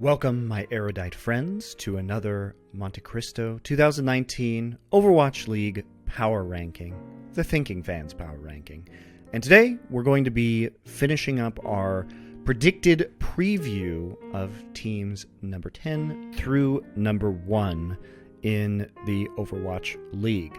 Welcome, my erudite friends, to another MonteCristo 2019 Overwatch League Power Ranking, the Thinking Fans Power Ranking. And today, we're going to be finishing up our predicted preview of teams number 10 through number 1 in the Overwatch League.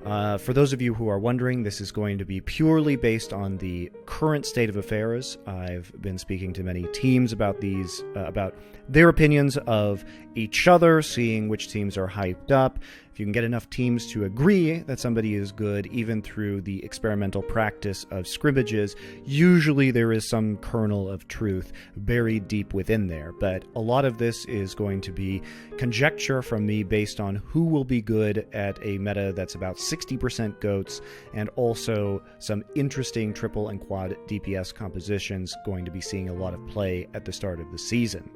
For those of you who are wondering, this is going to be purely based on the current state of affairs. I've been speaking to many teams about these, about their opinions of each other, seeing which teams are hyped up. If you can get enough teams to agree that somebody is good, even through the experimental practice of scrimmages, usually there is some kernel of truth buried deep within there. But a lot of this is going to be conjecture from me based on who will be good at a meta that's about 60% goats, and also some interesting triple and quad DPS compositions going to be seeing a lot of play at the start of the season.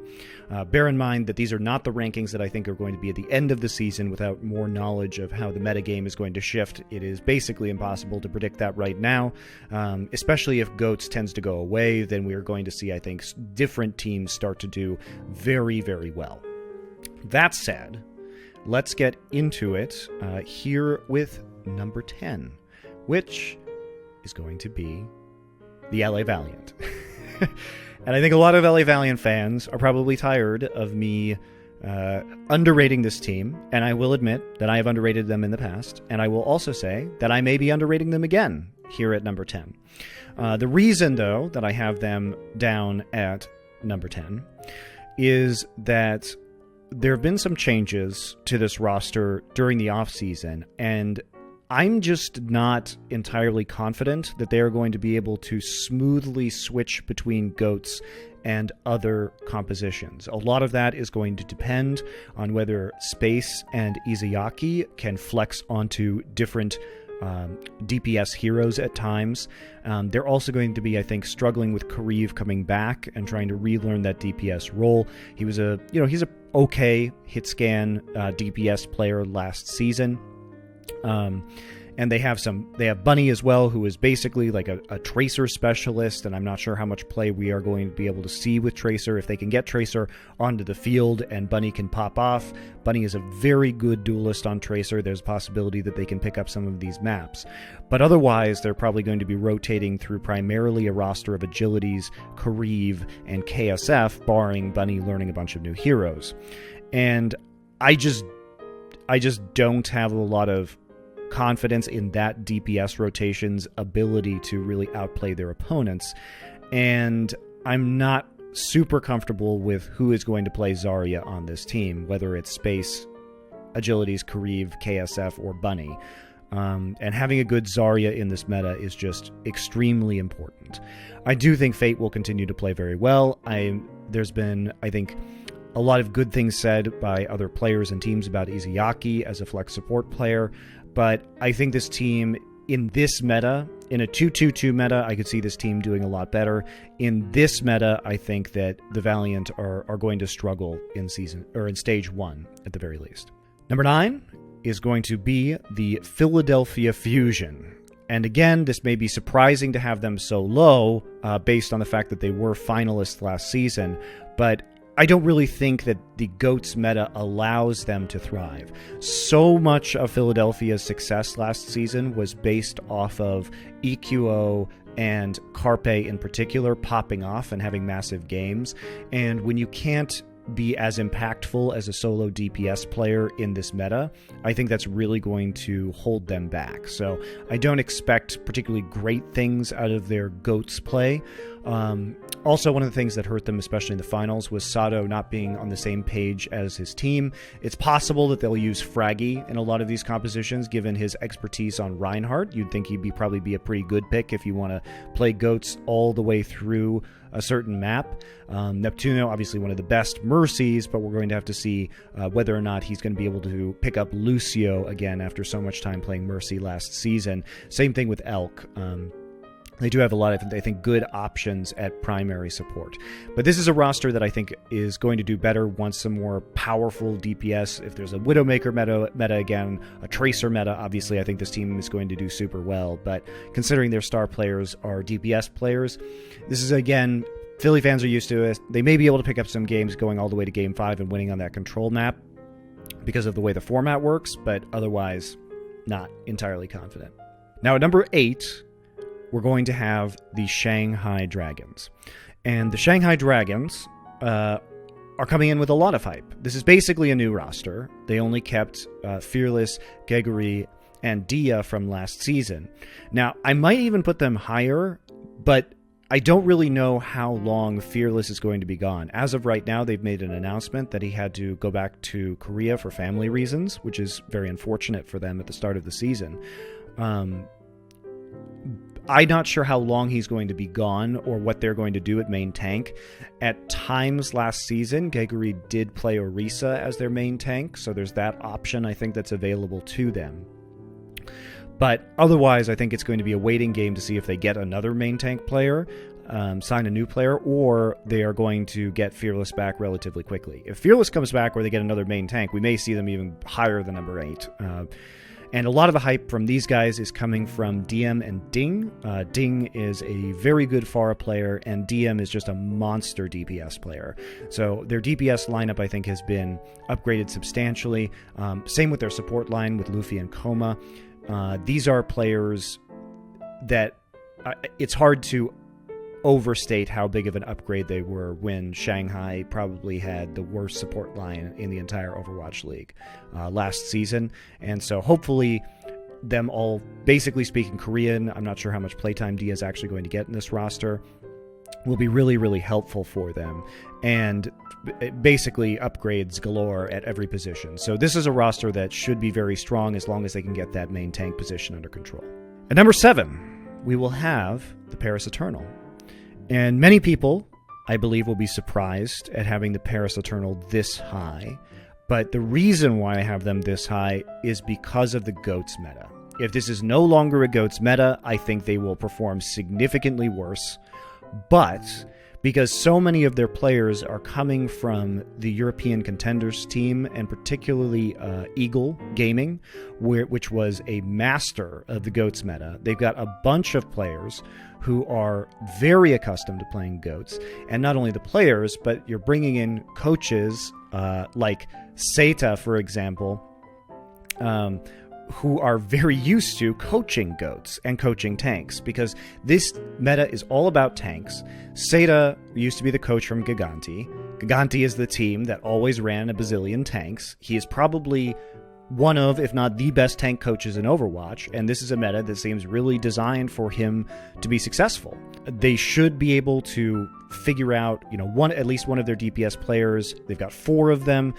Bear in mind that these are not the rankings that I think are going to be at the end of the season without more knowledge of how the metagame is going to shift. It is basically impossible to predict that right now, especially if goats tends to go away. Then we are going to see, I think, different teams start to do very, very well. That said, let's get into it here with number 10, which is going to be the LA Valiant. And I think a lot of LA Valiant fans are probably tired of me underrating this team, and I will admit that I have underrated them in the past, and I will also say that I may be underrating them again here at number 10. The reason, though, that I have them down at number 10 is that there have been some changes to this roster during the offseason, and I'm just not entirely confident that they are going to be able to smoothly switch between goats and other compositions. A lot of that is going to depend on whether Space and Izayaki can flex onto different DPS heroes at times. They're also going to be, I think, struggling with Kareev coming back and trying to relearn that DPS role. He's a okay hit scan DPS player last season. And they have Bunny as well, who is basically like a Tracer specialist, and I'm not sure how much play we are going to be able to see with Tracer. If they can get Tracer onto the field and Bunny can pop off, Bunny is a very good duelist on Tracer. There's a possibility that they can pick up some of these maps. But otherwise, they're probably going to be rotating through primarily a roster of Agilities, Kareev, and KSF, barring Bunny learning a bunch of new heroes. And I just don't have a lot of confidence in that DPS rotation's ability to really outplay their opponents, and I'm not super comfortable with who is going to play Zarya on this team, whether it's Space, Agilities, Kareev, KSF, or Bunny. And having a good Zarya in this meta is just extremely important. I do think Fate will continue to play very well. There's been, I think, a lot of good things said by other players and teams about Izayaki as a flex support player, but I think this team in this meta, in a 2-2-2 meta, I could see this team doing a lot better. In this meta, I think that the Valiant are going to struggle in stage 1 at the very least. Number 9 is going to be the Philadelphia Fusion. And again, this may be surprising to have them so low based on the fact that they were finalists last season, but I don't really think that the GOATS meta allows them to thrive. So much of Philadelphia's success last season was based off of EQO and Carpe in particular popping off and having massive games. And when you can't be as impactful as a solo DPS player in this meta, I think that's really going to hold them back. So I don't expect particularly great things out of their GOATS play. Also, one of the things that hurt them, especially in the finals, was Sato not being on the same page as his team. It's possible that they'll use Fraggy in a lot of these compositions, given his expertise on Reinhardt. You'd think he'd probably be a pretty good pick if you want to play GOATS all the way through a certain map. Neptuno, obviously one of the best Mercies, but we're going to have to see whether or not he's going to be able to pick up Lucio again after so much time playing Mercy last season. Same thing with Elk. They do have a lot of, I think, good options at primary support. But this is a roster that I think is going to do better once some more powerful DPS. If there's a Widowmaker meta again, a Tracer meta, obviously I think this team is going to do super well. But considering their star players are DPS players, this is, again, Philly fans are used to it. They may be able to pick up some games going all the way to Game 5 and winning on that control map because of the way the format works, but otherwise not entirely confident. Now at number 8, we're going to have the Shanghai Dragons. And the Shanghai Dragons are coming in with a lot of hype. This is basically a new roster. They only kept Fearless, Gregory, and Dia from last season. Now, I might even put them higher, but I don't really know how long Fearless is going to be gone. As of right now, they've made an announcement that he had to go back to Korea for family reasons, which is very unfortunate for them at the start of the season. I'm not sure how long he's going to be gone or what they're going to do at main tank. At times last season, Gregory did play Orisa as their main tank, so there's that option I think that's available to them. But otherwise, I think it's going to be a waiting game to see if they get another main tank player, sign a new player, or they are going to get Fearless back relatively quickly. If Fearless comes back or they get another main tank, we may see them even higher than number 8. And a lot of the hype from these guys is coming from DM and Ding. Ding is a very good Pharah player, and DM is just a monster DPS player. So their DPS lineup, I think, has been upgraded substantially. Same with their support line with Luffy and Koma. These are players that it's hard to overstate how big of an upgrade they were when Shanghai probably had the worst support line in the entire Overwatch League last season. And so hopefully them all basically speaking Korean, I'm not sure how much playtime Dia is actually going to get in this roster, will be really, really helpful for them. And basically upgrades galore at every position. So this is a roster that should be very strong as long as they can get that main tank position under control. At number 7, we will have the Paris Eternal. And many people, I believe, will be surprised at having the Paris Eternal this high. But the reason why I have them this high is because of the GOATS meta. If this is no longer a GOATS meta, I think they will perform significantly worse. But because so many of their players are coming from the European Contenders team, and particularly Eagle Gaming, which was a master of the GOATS meta. They've got a bunch of players who are very accustomed to playing GOATS. And not only the players, but you're bringing in coaches like Seta, for example, who are very used to coaching GOATs and coaching tanks, because this meta is all about tanks. Seta used to be the coach from Giganti. Giganti is the team that always ran a bazillion tanks. He is probably one of, if not the best tank coaches in Overwatch, and this is a meta that seems really designed for him to be successful. They should be able to figure out, at least one of their DPS players. They've got 4 of them,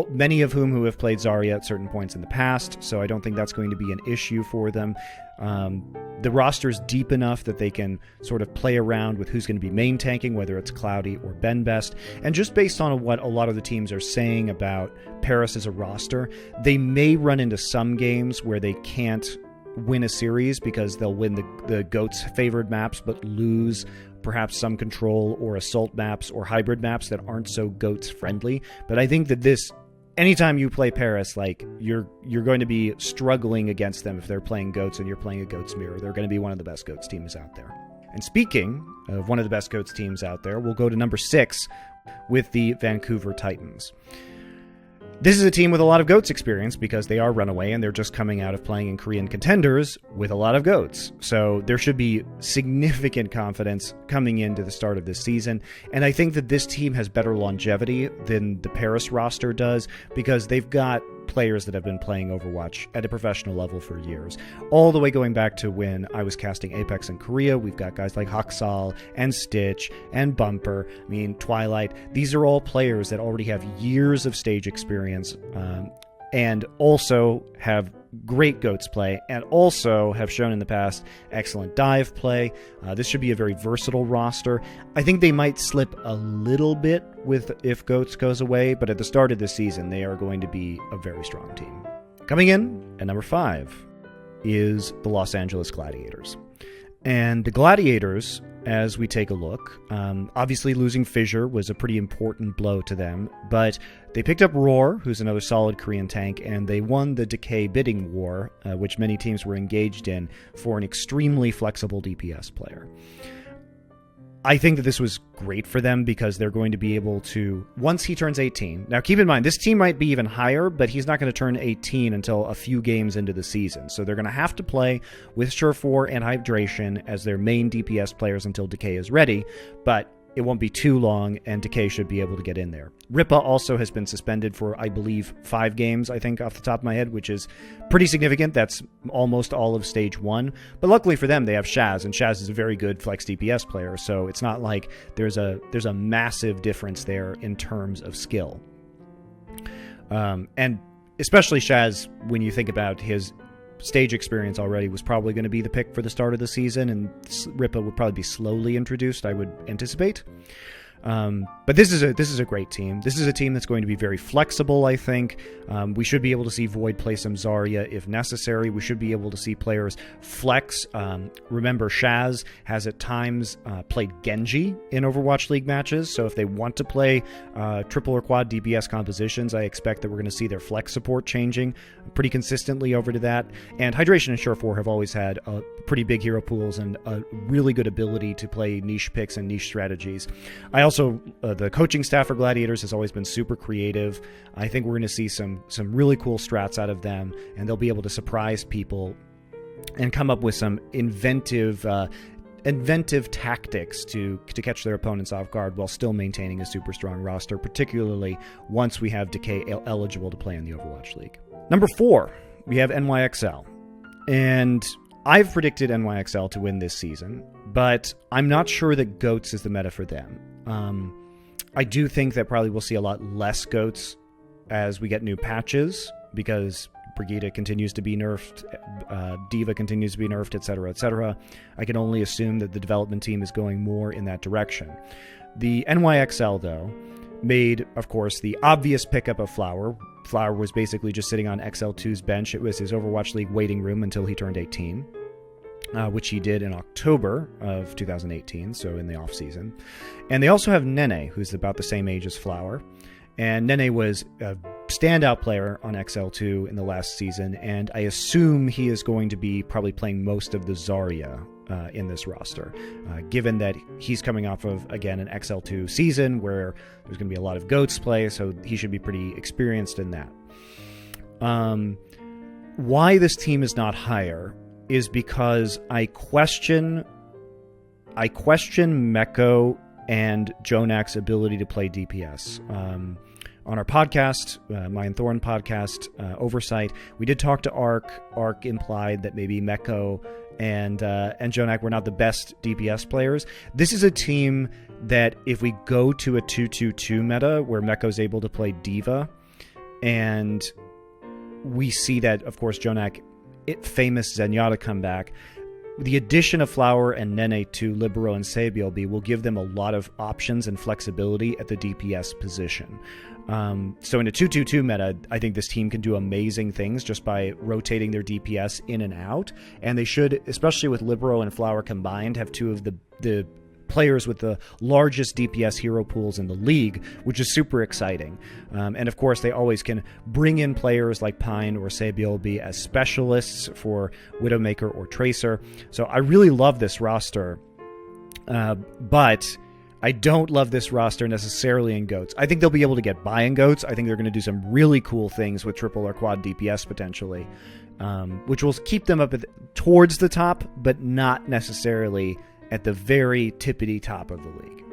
many of whom who have played Zarya at certain points in the past, so I don't think that's going to be an issue for them. The roster's deep enough that they can sort of play around with who's going to be main tanking, whether it's Cloudy or Ben Best. And just based on what a lot of the teams are saying about Paris as a roster, they may run into some games where they can't win a series because they'll win the GOATS favored maps but lose perhaps some control or assault maps or hybrid maps that aren't so GOATS friendly. But I think that anytime you play Paris, you're going to be struggling against them if they're playing GOATS and you're playing a GOATS mirror. They're going to be one of the best GOATS teams out there. And speaking of one of the best GOATS teams out there, we'll go to number 6 with the Vancouver Titans. This is a team with a lot of GOATS experience because they are runaway and they're just coming out of playing in Korean Contenders with a lot of GOATS. So there should be significant confidence coming into the start of this season. And I think that this team has better longevity than the Paris roster does because they've got players that have been playing Overwatch at a professional level for years. All the way going back to when I was casting Apex in Korea, we've got guys like Haksal and Stitch and Bumper, Twilight. These are all players that already have years of stage experience and also have great GOATS play and also have shown in the past excellent dive play. This should be a very versatile roster. I think they might slip a little bit if GOATS goes away, but at the start of the season, they are going to be a very strong team. Coming in at number 5 is the Los Angeles Gladiators. And the Gladiators, as we take a look, obviously losing Fissure was a pretty important blow to them, but they picked up Roar, who's another solid Korean tank, and they won the Decay bidding war, which many teams were engaged in, for an extremely flexible DPS player. I think that this was great for them because they're going to be able to, once he turns 18. Now, keep in mind, this team might be even higher, but he's not going to turn 18 until a few games into the season. So they're going to have to play with Surefour and Hydration as their main DPS players until Decay is ready, but it won't be too long, and Decay should be able to get in there. Ripa also has been suspended for, I believe, 5 games, I think, off the top of my head, which is pretty significant. That's almost all of Stage 1. But luckily for them, they have Shaz, and Shaz is a very good flex DPS player, so it's not like there's a massive difference there in terms of skill. And especially Shaz, when you think about his stage experience already, was probably going to be the pick for the start of the season, and Ripa would probably be slowly introduced, I would anticipate. But this is a great team. This is a team that's going to be very flexible, I think. We should be able to see Void play some Zarya if necessary. We should be able to see players flex. Remember, Shaz has at times played Genji in Overwatch League matches, so if they want to play triple or quad DPS compositions, I expect that we're going to see their flex support changing pretty consistently over to that. And Hydration and Surefour have always had pretty big hero pools and a really good ability to play niche picks and niche strategies. I also, the coaching staff for Gladiators has always been super creative. I think we're going to see some really cool strats out of them, and they'll be able to surprise people and come up with some inventive tactics to catch their opponents off guard while still maintaining a super strong roster, particularly once we have Decay eligible to play in the Overwatch League. Number 4, we have NYXL. And I've predicted NYXL to win this season, but I'm not sure that GOATS is the meta for them. I do think that probably we'll see a lot less GOATS as we get new patches, because Brigitte continues to be nerfed, D.Va continues to be nerfed, etc., etc. I can only assume that the development team is going more in that direction. The NYXL, though, made, of course, the obvious pickup of Flower. Flower was basically just sitting on XL2's bench. It was his Overwatch League waiting room until he turned 18. Which he did in October of 2018, so in the off-season. And they also have Nene, who's about the same age as Flower. And Nene was a standout player on XL2 in the last season, and I assume he is going to be probably playing most of the Zarya in this roster, given that he's coming off of, again, an XL2 season where there's going to be a lot of GOATS play, so he should be pretty experienced in that. Why this team is not higher is because I question Meko and Jonak's ability to play DPS. On our podcast, my and Thorn podcast, Oversight, we did talk to Ark. Ark implied that maybe Meko and Jonak were not the best DPS players. This is a team that if we go to a 2-2-2 meta where Meko's able to play D.Va, and we see that, of course, Jonak, famous Zenyatta comeback, the addition of Flower and Nene to Libero and Sabielby will give them a lot of options and flexibility at the DPS position. So in a 2-2-2 meta, I think this team can do amazing things just by rotating their DPS in and out, and they should, especially with Libero and Flower combined, have two of the players with the largest DPS hero pools in the league, which is super exciting. And of course, they always can bring in players like Pine or Sabielby as specialists for Widowmaker or Tracer. So I really love this roster, but I don't love this roster necessarily in GOATS. I think they'll be able to get by in GOATS. I think they're going to do some really cool things with triple or quad DPS potentially, which will keep them up towards the top, but not necessarily at the very tippity top of the league.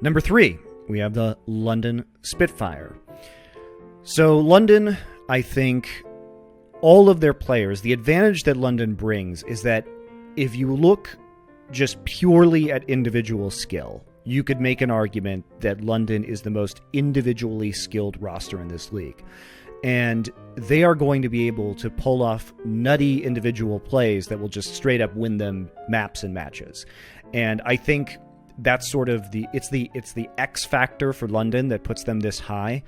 Number 3, we have the London Spitfire. So London, I think all of their players, the advantage that London brings is that if you look just purely at individual skill, you could make an argument that London is the most individually skilled roster in this league. And they are going to be able to pull off nutty individual plays that will just straight up win them maps and matches. And I think that's sort of the X factor for London that puts them this high.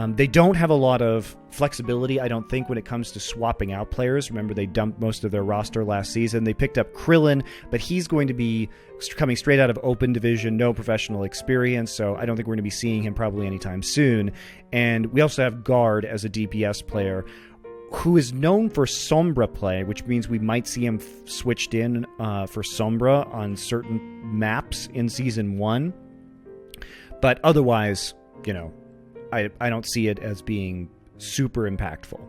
They don't have a lot of flexibility, I don't think, when it comes to swapping out players. Remember, they dumped most of their roster last season. They picked up Krillin, but he's going to be coming straight out of Open Division, no professional experience, so I don't think we're going to be seeing him probably anytime soon. And we also have Guard as a DPS player who is known for Sombra play, which means we might see him switched in for Sombra on certain maps in Season 1. But otherwise, I don't see it as being super impactful.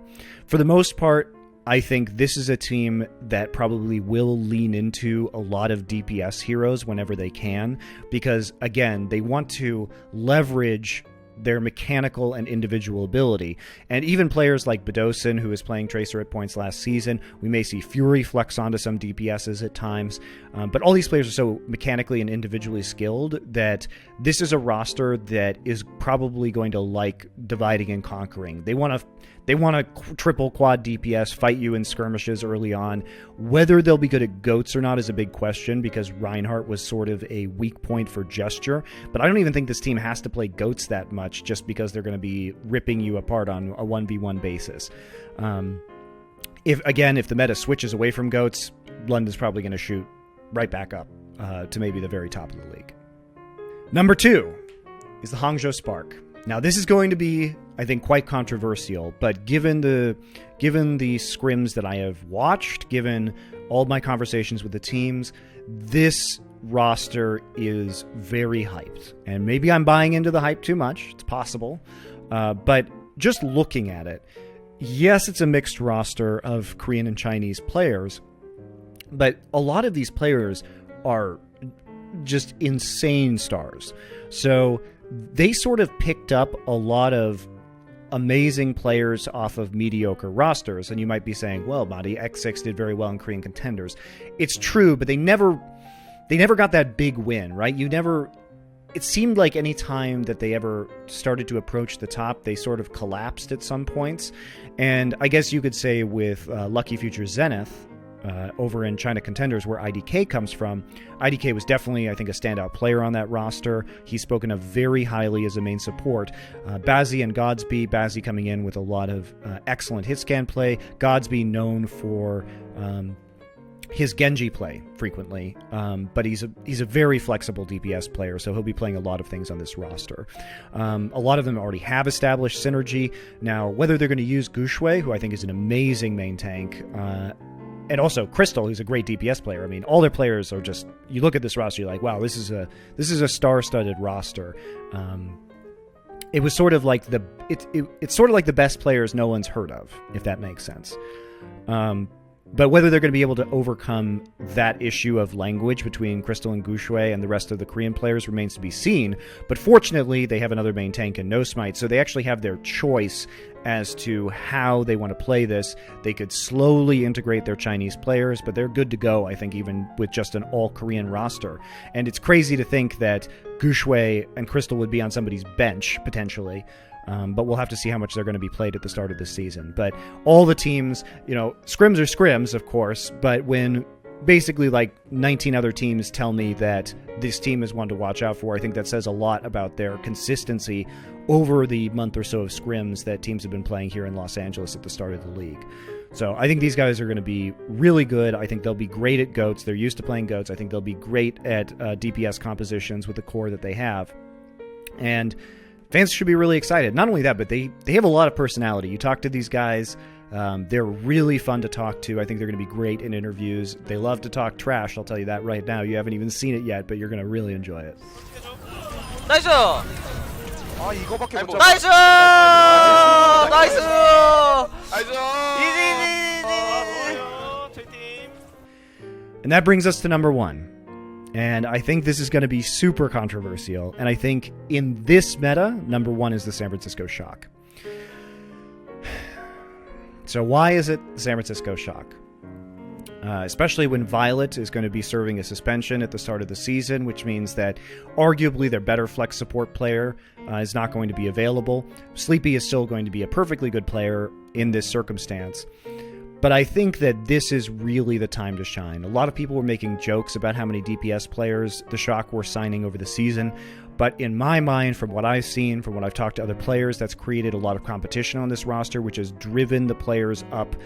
For the most part, I think this is a team that probably will lean into a lot of DPS heroes whenever they can, because, again, they want to leverage their mechanical and individual ability. And even players like Bedosin, who was playing Tracer at points last season, we may see Fury flex onto some DPSs at times. But all these players are so mechanically and individually skilled that this is a roster that is probably going to like dividing and conquering. They want to triple quad DPS, fight you in skirmishes early on. Whether they'll be good at goats or not is a big question, because Reinhardt was sort of a weak point for gesture. But I don't even think this team has to play goats that much, just because they're going to be ripping you apart on a 1v1 basis. If the meta switches away from goats, London's probably going to shoot right back up to maybe the very top of the league. Number 2 is the Hangzhou Spark. Now, this is going to be, I think, quite controversial, but given the scrims that I have watched, given all my conversations with the teams, this roster is very hyped. And maybe I'm buying into the hype too much. It's possible. But just looking at it, yes, it's a mixed roster of Korean and Chinese players, but a lot of these players are just insane stars. So they sort of picked up a lot of amazing players off of mediocre rosters. And you might be saying, well, Monty, X6 did very well in Korean contenders. It's true, but they never got that big win, right? It seemed like any time that they ever started to approach the top, they sort of collapsed at some points. And I guess you could say with Lucky Future Zenith, over in China Contenders, where IDK comes from, IDK was definitely, I think, a standout player on that roster. He's spoken of very highly as a main support. Bazzi and Godsby, Bazzi coming in with a lot of excellent hit scan play. Godsby known for his Genji play frequently, but he's a very flexible DPS player, so he'll be playing a lot of things on this roster. A lot of them already have established synergy. Now, whether they're going to use Gushui, who I think is an amazing main tank, and also Crystal, who's a great DPS player. I mean, all their players are just, you look at this roster, you're like, wow, this is a star-studded roster. It was sort of like it's sort of like the best players no one's heard of, if that makes sense. But whether they're going to be able to overcome that issue of language between Crystal and Gushui and the rest of the Korean players remains to be seen. But fortunately, they have another main tank in No Smite, so they actually have their choice as to how they want to play this. They could slowly integrate their Chinese players, but they're good to go, I think, even with just an all-Korean roster. And it's crazy to think that Gushui and Crystal would be on somebody's bench, potentially. But we'll have to see how much they're going to be played at the start of the season. But all the teams, scrims are scrims, of course, but when basically like 19 other teams tell me that this team is one to watch out for, I think that says a lot about their consistency over the month or so of scrims that teams have been playing here in Los Angeles at the start of the league. So I think these guys are going to be really good. I think they'll be great at goats. They're used to playing goats. I think they'll be great at DPS compositions with the core that they have. And fans should be really excited. Not only that, but they have a lot of personality. You talk to these guys, they're really fun to talk to. I think they're going to be great in interviews. They love to talk trash, I'll tell you that right now. You haven't even seen it yet, but you're going to really enjoy it. 나이스! 이거밖에 못 나이스! 나이스! And that brings us to number 1. And I think this is going to be super controversial. And I think in this meta, number 1 is the San Francisco Shock. So why is it the San Francisco Shock? Especially when Violet is going to be serving a suspension at the start of the season, which means that arguably their better flex support player is not going to be available. Sleepy is still going to be a perfectly good player in this circumstance. But I think that this is really the time to shine. A lot of people were making jokes about how many DPS players the Shock were signing over the season. But in my mind, from what I've seen, from what I've talked to other players, that's created a lot of competition on this roster, which has driven the players up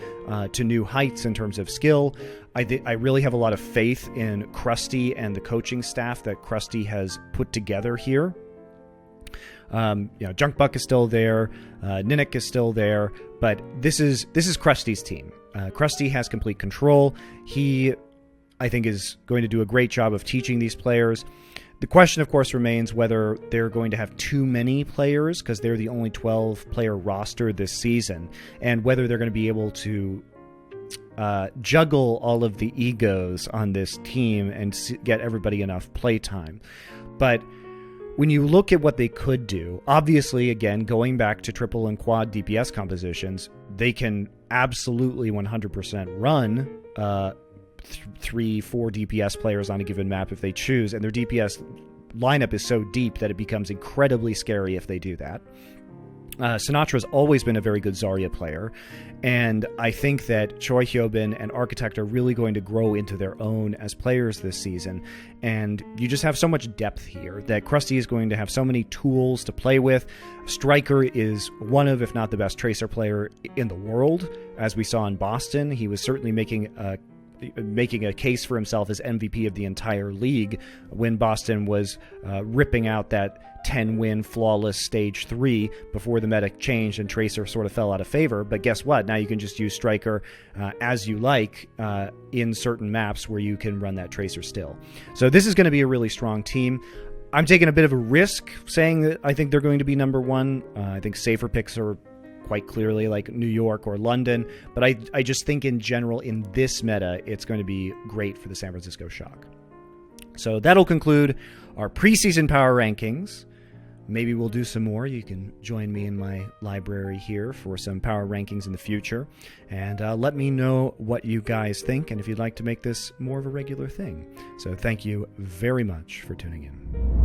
to new heights in terms of skill. I really have a lot of faith in Krusty and the coaching staff that Krusty has put together here. Junk Buck is still there, Ninick is still there, but this is Krusty's team. Krusty has complete control. He, I think, is going to do a great job of teaching these players. The question, of course, remains whether they're going to have too many players, because they're the only 12-player roster this season, and whether they're going to be able to juggle all of the egos on this team and get everybody enough playtime. But when you look at what they could do, obviously, again, going back to triple and quad DPS compositions, they can absolutely 100% run 3-4 DPS players on a given map if they choose, and their DPS lineup is so deep that it becomes incredibly scary if they do that. Sinatra's always been a very good Zarya player, and I think that Choi Hyobin and Architect are really going to grow into their own as players this season, and you just have so much depth here that Krusty is going to have so many tools to play with. Striker is one of, if not the best Tracer player in the world. As we saw in Boston, he was certainly making a case for himself as MVP of the entire league when Boston was ripping out that 10-win flawless stage 3 before the meta changed and Tracer sort of fell out of favor. But guess what? Now you can just use Striker as you like in certain maps where you can run that Tracer still. So this is going to be a really strong team. I'm taking a bit of a risk saying that I think they're going to be number one. I think safer picks are quite clearly like New York or London, but I just think in general in this meta it's going to be great for the San Francisco Shock. So that'll conclude our preseason power rankings. Maybe we'll do some more. You can join me in my library here for some power rankings in the future, and let me know what you guys think and if you'd like to make this more of a regular thing. So thank you very much for tuning in.